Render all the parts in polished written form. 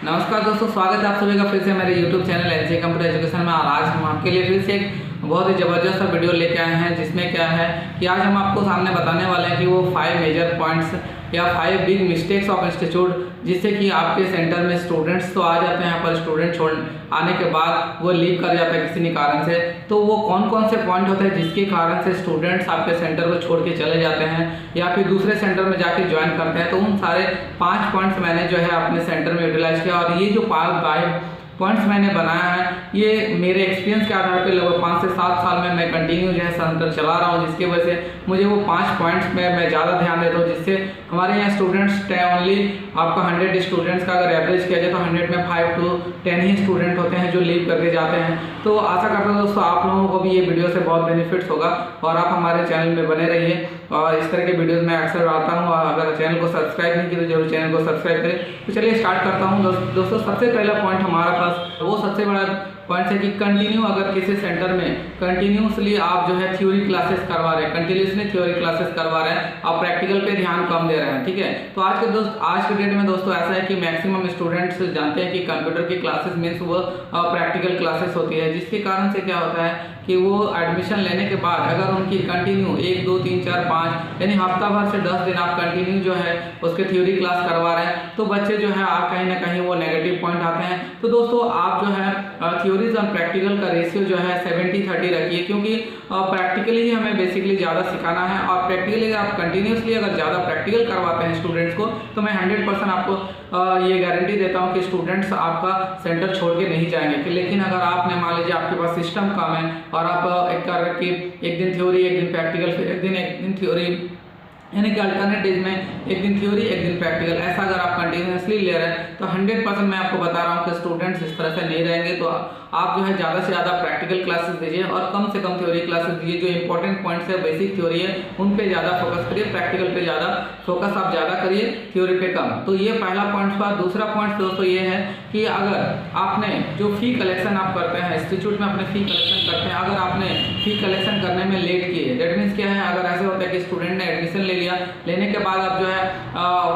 नमस्कार दोस्तों, स्वागत है आप सभी का फिर से मेरे YouTube channel NC computer education में। और आज हम आपके लिए फिर से एक बहुत ही ज़बरदस्त वीडियो लेके आए हैं, जिसमें क्या है कि आज हम आपको सामने बताने वाले हैं कि वो 5 मेजर पॉइंट्स या 5 बिग मिस्टेक्स ऑफ इंस्टीट्यूट, जिससे कि आपके सेंटर में स्टूडेंट्स तो आ जाते हैं, यहाँ पर स्टूडेंट छोड़ आने के बाद वो लीव कर जाता है किसी न कारण से। तो वो कौन कौन से पॉइंट होते हैं जिसके कारण से स्टूडेंट्स आपके सेंटर को छोड़ के चले जाते हैं या फिर दूसरे सेंटर में जाके ज्वाइन करते हैं। तो उन सारे 5 पॉइंट्स मैंने जो है अपने सेंटर में यूटिलाइज किया। और ये जो 5 पॉइंट्स मैंने बनाया है, ये मेरे एक्सपीरियंस के आधार पे लगभग 5 से 7 साल में मैं कंटिन्यू जो है सेंटर चला रहा हूँ, जिसकी वजह से मुझे वो 5 पॉइंट्स में मैं ज़्यादा ध्यान देता हूँ, जिससे हमारे यहाँ स्टूडेंट्स ओनली आपका 100 स्टूडेंट्स का अगर एवरेज किया जाए तो 100 में 5 to 10 ही स्टूडेंट होते हैं जो लीव करके जाते हैं। तो आशा करता हूँ दोस्तों आप लोगों को भी ये वीडियो से बहुत बेनिफिट्स होगा और आप हमारे चैनल में बने रहिए। और इस तरह के वीडियोस मैं अक्सर डालता हूँ, और अगर चैनल को सब्सक्राइब नहीं किया तो जरूर चैनल को सब्सक्राइब करें। तो चलिए स्टार्ट करता हूँ दोस्तों। सबसे पहला पॉइंट हमारे पास वो सबसे बड़ा पॉइंट है कि कंटिन्यू अगर किसी सेंटर में कंटिन्यूसली आप जो है थ्योरी क्लासेस करवा रहे हैं, कंटिन्यूसली थ्योरी क्लासेस करवा रहे हैं, आप प्रैक्टिकल पे ध्यान कम दे रहे हैं, ठीक है। तो आज के डेट में दोस्तों ऐसा है कि मैक्सिमम स्टूडेंट्स जानते हैं कि कंप्यूटर की क्लासेस मीन्स वो प्रैक्टिकल क्लासेस होती है, जिसके कारण से क्या होता है कि वो एडमिशन लेने के बाद अगर उनकी कंटिन्यू 1 2 3 4 5 यानी हफ्ता भर से 10 दिन आप कंटिन्यू जो है उसके थ्योरी क्लास करवा रहे हैं, तो बच्चे जो है आप कहीं ना कहीं वो नेगेटिव पॉइंट आते हैं। तो दोस्तों आप जो है थ्योरीज और प्रैक्टिकल का रेशियो जो है 70-30 रखिए, क्योंकि प्रैक्टिकली ही हमें बेसिकली ज़्यादा सिखाना है। और प्रैक्टिकली आप कंटिन्यूसली अगर ज़्यादा प्रैक्टिकल करवाते हैं स्टूडेंट्स को, तो मैं 100% आपको ये गारंटी देता हूँ कि स्टूडेंट्स आपका सेंटर छोड़ के नहीं जाएंगे। लेकिन अगर आपने मान लीजिए आपके पास सिस्टम कम है और आप एक कर कि एक दिन थ्योरी एक दिन प्रैक्टिकल, फिर एक दिन थ्योरी, यानी कि अल्टरनेट डेज में एक दिन थ्योरी एक दिन प्रैक्टिकल, ऐसा अगर आप कंटिन्यूसली ले रहे हैं तो 100% मैं आपको बता रहा हूँ कि स्टूडेंट्स इस तरह से नहीं रहेंगे। तो आप जो है ज़्यादा से ज़्यादा प्रैक्टिकल क्लासेस दीजिए और कम से कम थ्योरी क्लासेस दीजिए। जो इंपॉर्टेंट पॉइंट्स है, बेसिक थ्योरी है, उन पे ज़्यादा फोकस करिए, प्रैक्टिकल पे ज़्यादा फोकस आप ज़्यादा करिए, थ्योरी पे कम। तो ये पहला पॉइंट था। दूसरा पॉइंट दोस्तों ये है कि अगर आपने जो फ़ी कलेक्शन आप करते हैं इंस्टीट्यूट में, अपने फ़ी कलेक्शन करते हैं, अगर आपने फ़ी कलेक्शन करने में लेट किए, दैट मीन्स क्या है, अगर ऐसे होता है कि स्टूडेंट ने एडमिशन ले लिया, लेने के बाद आप जो है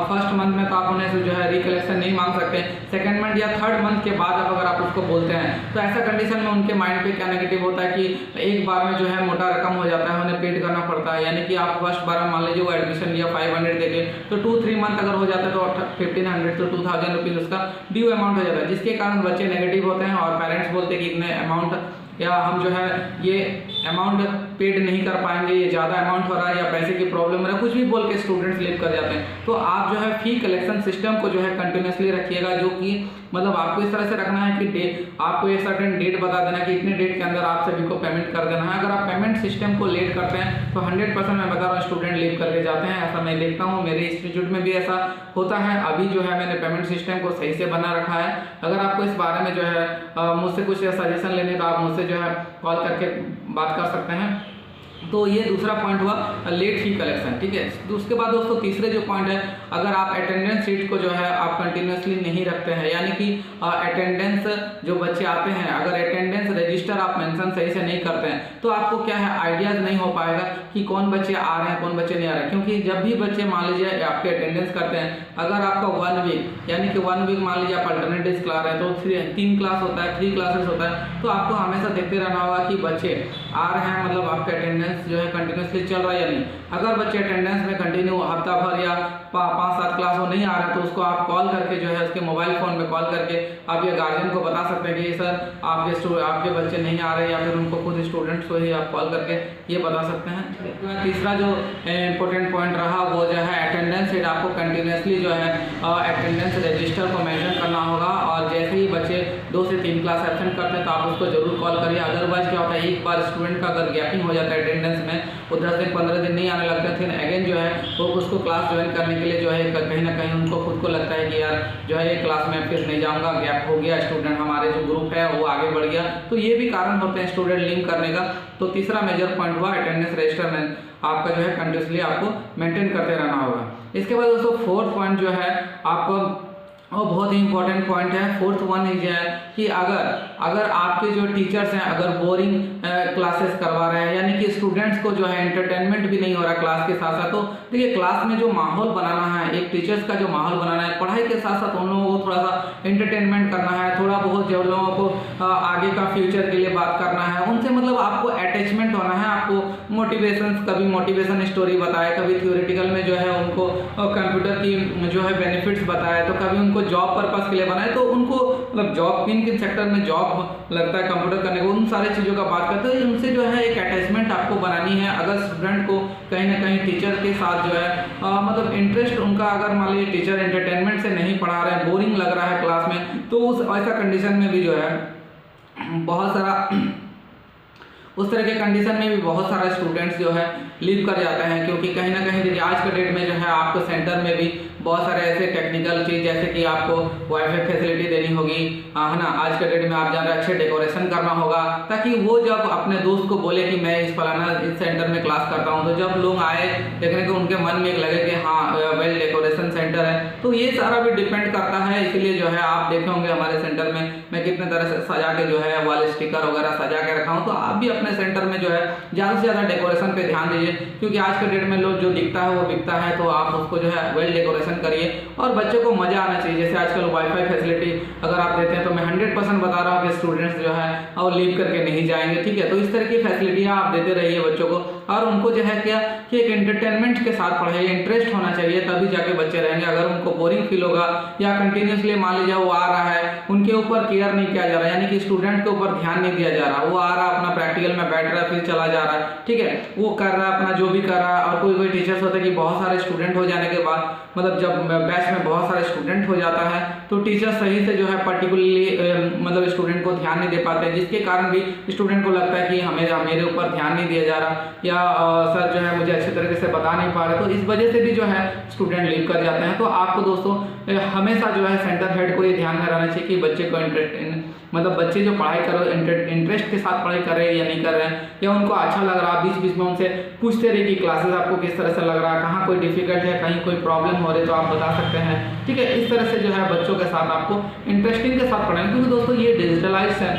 फर्स्ट मंथ में तो आप उन्हें जो है रिकलेक्शन नहीं मांग सकते, सेकंड मंथ या थर्ड मंथ के बाद अब अगर आप उसको बोलते हैं, तो ऐसा कंडीशन में उनके माइंड पे क्या नेगेटिव होता है कि एक बार में जो है मोटा रकम हो जाता है, उन्हें पेड करना पड़ता है। यानी कि आप फर्स्ट बार मान लीजिए वो एडमिशन लिया 500 देके, तो 2-3 मंथ अगर हो जाता है तो 1500 to 2000 रुपीज़ उसका ड्यू अमाउंट हो जाता है, जिसके कारण बच्चे नेगेटिव होते हैं और पेरेंट्स बोलते हैं कि इतने अमाउंट या हम जो है ये अमाउंट पेड नहीं कर पाएंगे, ये ज़्यादा अमाउंट हो रहा है या पैसे की प्रॉब्लम हो रहा है, कुछ भी बोल के स्टूडेंट्स लीव कर जाते हैं। तो आप जो है फी कलेक्शन सिस्टम को जो है कंटिन्यूसली रखिएगा, जो कि मतलब आपको इस तरह से रखना है कि आपको एक सर्टेन डेट बता देना कि इतने डेट के अंदर आप सभी को पेमेंट कर देना है। अगर आप पेमेंट सिस्टम को लेट करते हैं तो 100% मैं बता रहा हूँ स्टूडेंट लीव करके जाते हैं। ऐसा मैं देखता हूँ, मेरे इंस्टीट्यूट में भी ऐसा होता है। अभी जो है मैंने पेमेंट सिस्टम को सही से बना रखा है। अगर आपको इस बारे में जो है मुझसे कुछ सजेशन लेने तो आप मुझसे जो है कॉल करके बात कर सकते हैं। तो ये दूसरा पॉइंट हुआ लेट फी कलेक्शन, ठीक है। तो उसके बाद दोस्तों तीसरे जो पॉइंट है, अगर आप अटेंडेंस शीट को जो है आप कंटिन्यूसली नहीं रखते हैं, यानी कि अटेंडेंस जो बच्चे आते हैं, अगर अटेंडेंस रजिस्टर आप मेंशन सही से नहीं करते हैं, तो आपको क्या है आइडियाज़ नहीं हो पाएगा कि कौन बच्चे आ रहे हैं कौन बच्चे नहीं आ रहे हैं। क्योंकि जब भी बच्चे मान लीजिए आपके अटेंडेंस करते हैं, अगर आपका 1 वीक यानी कि 1 वीक मान लीजिए आप अल्टरनेट डेज क्लास रहे हैं तो 3 क्लास होता है, 3 क्लासेस होता है, तो आपको हमेशा देखते रहना होगा कि बच्चे आ रहे हैं, मतलब आपका अटेंडेंस जो है कंटिन्यूसली चल रहा है या नहीं। अगर बच्चे अटेंडेंस में कंटिन्यू हफ्ता भर या 5-7 क्लास हो नहीं आ रहा है, तो उसको आप कॉल करके जो है उसके मोबाइल फ़ोन में कॉल करके आप ये गार्जियन को बता सकते हैं कि सर आपके बच्चे नहीं आ रहे, या फिर उनको खुद स्टूडेंट्स को ही आप कॉल करके ये बता सकते हैं। तीसरा जो इम्पोर्टेंट पॉइंट रहा वो जो है अटेंडेंस शीट आपको कंटिन्यूसली जो है अटेंडेंस रजिस्टर को मेंटेन करना होगा। और जैसे ही बच्चे 2 से 3 क्लास एब्सेंट करते हैं तो आप उसको जरूर कॉल करिए। अदरवाइज क्या होता है, एक बार स्टूडेंट का अगर गैपिंग हो जाता है अटेंडेंस में, वो 10 दिन 15 दिन नहीं आने लगते, फिर अगेन जो है वो उसको क्लास ज्वाइन करने के लिए जो है कहीं ना कहीं उनको खुद को लगता है कि यार जो है ये क्लास में फिर नहीं जाऊंगा, गैप हो गया, स्टूडेंट हमारे जो ग्रुप है वो आगे बढ़ गया। तो ये भी कारण होते हैं स्टूडेंट लीव करने का। तो तीसरा मेजर पॉइंट हुआ अटेंडेंस रजिस्टर में आपका जो है कंटिन्यूसली आपको मेंटेन करते रहना होगा। इसके बाद दोस्तों 4th पॉइंट जो है आपको और बहुत ही इंपॉर्टेंट पॉइंट है, 4th वन ये है कि अगर आपके जो टीचर्स हैं अगर बोरिंग क्लासेस करवा रहे हैं, यानी कि स्टूडेंट्स को जो है एंटरटेनमेंट भी नहीं हो रहा क्लास के साथ साथ, तो देखिए क्लास में जो माहौल बनाना है, एक टीचर्स का जो माहौल बनाना है, पढ़ाई के साथ साथ उन लोगों को थोड़ा सा एंटरटेनमेंट करना है, थोड़ा बहुत जो लोगों को आगे का फ्यूचर के लिए बात करना है, उनसे मतलब आपको अटैचमेंट होना है, आपको मोटिवेशन, कभी मोटिवेशन स्टोरी बताए, कभी थ्योरेटिकल में जो है उनको कंप्यूटर की जो है बेनिफिट्स बताए, तो कभी उनको जॉब पर्पस के लिए बनाए, तो उनको मतलब जॉब किन किन सेक्टर में जॉब लगता है कंप्यूटर करने को, उन सारी चीज़ों का बात करते हैं। उनसे जो है एक अटैचमेंट आपको बनानी है। अगर स्टूडेंट को कहीं ना कहीं टीचर के साथ जो है मतलब इंटरेस्ट उनका, अगर मान लीजिए टीचर एंटरटेनमेंट से नहीं पढ़ा रहे हैं, बोरिंग लग रहा है क्लास में, तो उस ऐसा कंडीशन में भी जो है बहुत सारा उस तरह के कंडीशन में भी बहुत सारे स्टूडेंट्स जो है लीव कर जाते हैं, क्योंकि कहीं ना कहीं देखिए आज के डेट में जो है आपको सेंटर में भी बहुत सारे ऐसे टेक्निकल चीज़, जैसे कि आपको वाईफाई फैसिलिटी देनी होगी, है ना। आज के डेट में आप जान रहे अच्छे डेकोरेशन करना होगा, ताकि वो जब अपने दोस्त को बोले कि मैं इस फलाना इस सेंटर में क्लास करता हूँ, तो जब लोग आए देखने को उनके मन में एक लगे कि हाँ वेल डेकोरेशन सेंटर है। तो ये सारा भी डिपेंड करता है। इसीलिए जो है आप देखे होंगे हमारे सेंटर में मैं कितने तरह से सजा के जो है वॉल स्टिकर वगैरह सजा के रखा हूँ। तो आप भी अपने सेंटर में जो है ज़्यादा से ज़्यादा डेकोरेशन पे ध्यान दीजिए, क्योंकि आज के डेट में लोग जो दिखता है वो बिकता है। तो आप उसको जो है वेल डेकोरेशन करिए और बच्चों को मजा आना चाहिए। जैसे आजकल वाईफाई फैसिलिटी अगर आप देते हैं, तो मैं 100% बता रहा हूँ कि स्टूडेंट्स जो है वो लीव करके नहीं जाएंगे, ठीक है। तो इस तरह की फैसिलिटियाँ आप देते रहिए बच्चों को, और उनको जो है क्या कि एक एंटरटेनमेंट के साथ पढ़ाइए, इंटरेस्ट होना चाहिए, तभी जाके बच्चे रहेंगे। अगर उनको बोरिंग फील होगा या कंटिन्यूसली मान लीजिए वो आ रहा है, उनके ऊपर केयर नहीं किया जा रहा, यानी कि स्टूडेंट के ऊपर ध्यान नहीं दिया जा रहा, वो आ रहा अपना प्रैक्टिकल में बैठ रहा है फिर चला जा रहा है, ठीक है, वो कर रहा है अपना जो भी कर रहा है। और कोई कोई टीचर्स होते हैं कि बहुत सारे स्टूडेंट हो जाने के बाद, मतलब जब बैच में बहुत सारे स्टूडेंट हो जाता है, तो टीचर सही से जो है पर्टिकुलरली मतलब स्टूडेंट को ध्यान नहीं दे पाते, जिसके कारण भी स्टूडेंट को लगता है कि मेरे ऊपर ध्यान नहीं दिया जा रहा, या सर जो है मुझे अच्छे तरीके से बता नहीं पा रहे। तो इस वजह से भी जो है स्टूडेंट लीव कर जाते हैं। तो आपको दोस्तों हमेशा जो है सेंटर हेड को ये ध्यान में रहना चाहिए कि बच्चे को मतलब बच्चे जो पढ़ाई करो इंटरेस्ट के साथ पढ़ाई कर रहे हैं या नहीं कर रहे हैं, या उनको अच्छा लग रहा है। बीच बीच में उनसे पूछते रहिए कि क्लासेस आपको किस तरह से लग रहा है, कहाँ कोई डिफिकल्ट है, कहीं कोई प्रॉब्लम हो रही है तो आप बता सकते हैं, ठीक है। इस तरह से जो है बच्चों के साथ आपको इंटरेस्टिंग के साथ पढ़ाएंगे, क्योंकि दोस्तों ये डिजिटलाइज है,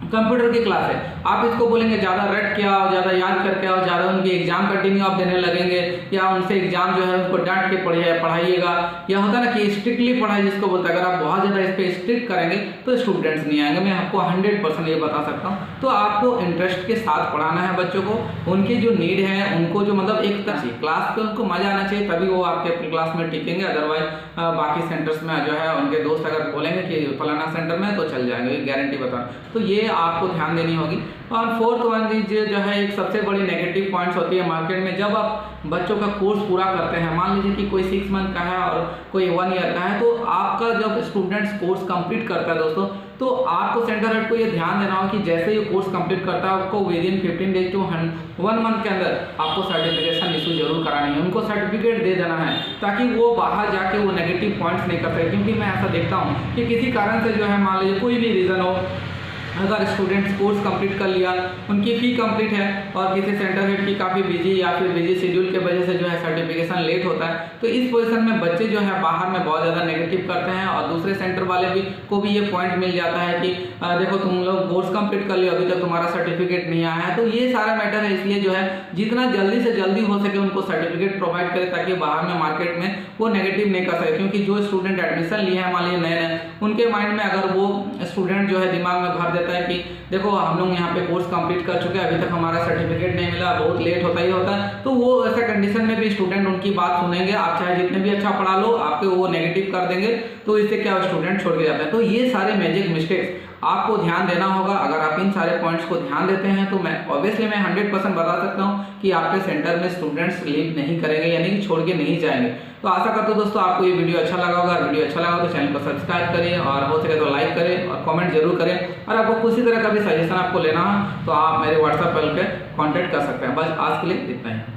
कंप्यूटर की क्लास है। आप इसको बोलेंगे ज़्यादा रट के आओ, ज़्यादा याद करके आओ, ज़्यादा उनके एग्जाम कंटिन्यू आप देने लगेंगे, या उनसे एग्जाम जो है उसको डांट के पढ़ाइएगा, या होता है ना कि स्ट्रिक्टली पढ़ाई जिसको बोलते हैं। अगर आप बहुत ज़्यादा इस पर स्ट्रिक्ट करेंगे तो स्टूडेंट्स नहीं आएंगे, मैं आपको 100% ये बता सकता हूँ। तो आपको इंटरेस्ट के साथ पढ़ाना है बच्चों को, उनकी जो नीड है उनको जो मतलब एक तरह क्लास पे उनको मजा आना चाहिए, तभी वो आपके क्लास में टिकेंगे। अदरवाइज बाकी सेंटर्स में जो है उनके दोस्त अगर बोलेंगे कि फलाना सेंटर में, तो चल जाएंगे, गारंटी बता। तो ये आपको ध्यान देनी होगी। और फोर्थ वन जो है एक सबसे बड़ी नेगेटिव पॉइंट्स होती है मार्केट में, जब आप बच्चों का कोर्स पूरा करते हैं, मान लीजिए कि कोई 6 मंथ का है और कोई 1 ईयर का है, तो आपका जब स्टूडेंट्स कोर्स कंप्लीट करता है दोस्तों, तो आपको सेंटर हेड को ये ध्यान देना हो कि जैसे ये कोर्स कंप्लीट करता है, आपको विदिन 15 डेज टू 1 मंथ के अंदर आपको सर्टिफिकेशन इशू जरूर करानी है, उनको सर्टिफिकेट दे देना है, ताकि वो बाहर जाके वो नेगेटिव पॉइंट्स नहीं कर सके। क्योंकि मैं ऐसा देखता हूँ कि किसी कारण से जो है मान लीजिए कोई भी रीज़न हो, अगर स्टूडेंट्स कोर्स कंप्लीट कर लिया, उनकी फ़ी कंप्लीट है, और किसी सेंटर हेड की काफ़ी बिजी या फिर बिजी शेड्यूल के वजह से जो है सर्टिफिकेशन लेट होता है, तो इस पोजीशन में बच्चे जो है बाहर में बहुत ज़्यादा नेगेटिव करते हैं, और दूसरे सेंटर वाले भी को भी ये पॉइंट मिल जाता है कि देखो तुम लोग कोर्स कंप्लीट कर लियो, अभी तक तुम्हारा सर्टिफिकेट नहीं आया है। तो ये सारा मैटर है, इसलिए जो है जितना जल्दी से जल्दी हो सके उनको सर्टिफिकेट प्रोवाइड करें, ताकि बाहर में मार्केट में वो नेगेटिव नहीं कर सके। क्योंकि जो स्टूडेंट एडमिशन लिए हैं मान लीजिए नए, उनके माइंड में अगर वो स्टूडेंट जो है दिमाग में भर देता है कि देखो हम लोग यहाँ पे कोर्स कंप्लीट कर चुके हैं, अभी तक हमारा सर्टिफिकेट नहीं मिला, बहुत लेट होता ही होता है, तो वो ऐसा कंडीशन में भी स्टूडेंट उनकी बात सुनेंगे, आप चाहे जितने भी अच्छा पढ़ा लो, आपके वो नेगेटिव कर देंगे, तो इससे क्या स्टूडेंट छोड़ के जाता है। तो ये सारे मेजर मिस्टेक्स आपको ध्यान देना होगा। अगर आप इन सारे पॉइंट्स को ध्यान देते हैं, तो मैं ऑब्वियसली मैं 100% बता सकता हूँ कि आपके सेंटर में स्टूडेंट्स लीव नहीं करेंगे, यानी कि छोड़ के नहीं जाएंगे। तो आशा करता हूँ दोस्तों आपको ये वीडियो अच्छा लगा होगा। वीडियो अच्छा लगा तो चैनल को सब्सक्राइब करिए, और हो सके तो लाइक करें और कमेंट जरूर करें। और आपको किसी तरह का भी सजेशन आपको लेना हो तो आप मेरे व्हाट्सएप पर कॉन्टैक्ट कर सकते हैं। बस आज के लिए इतना ही।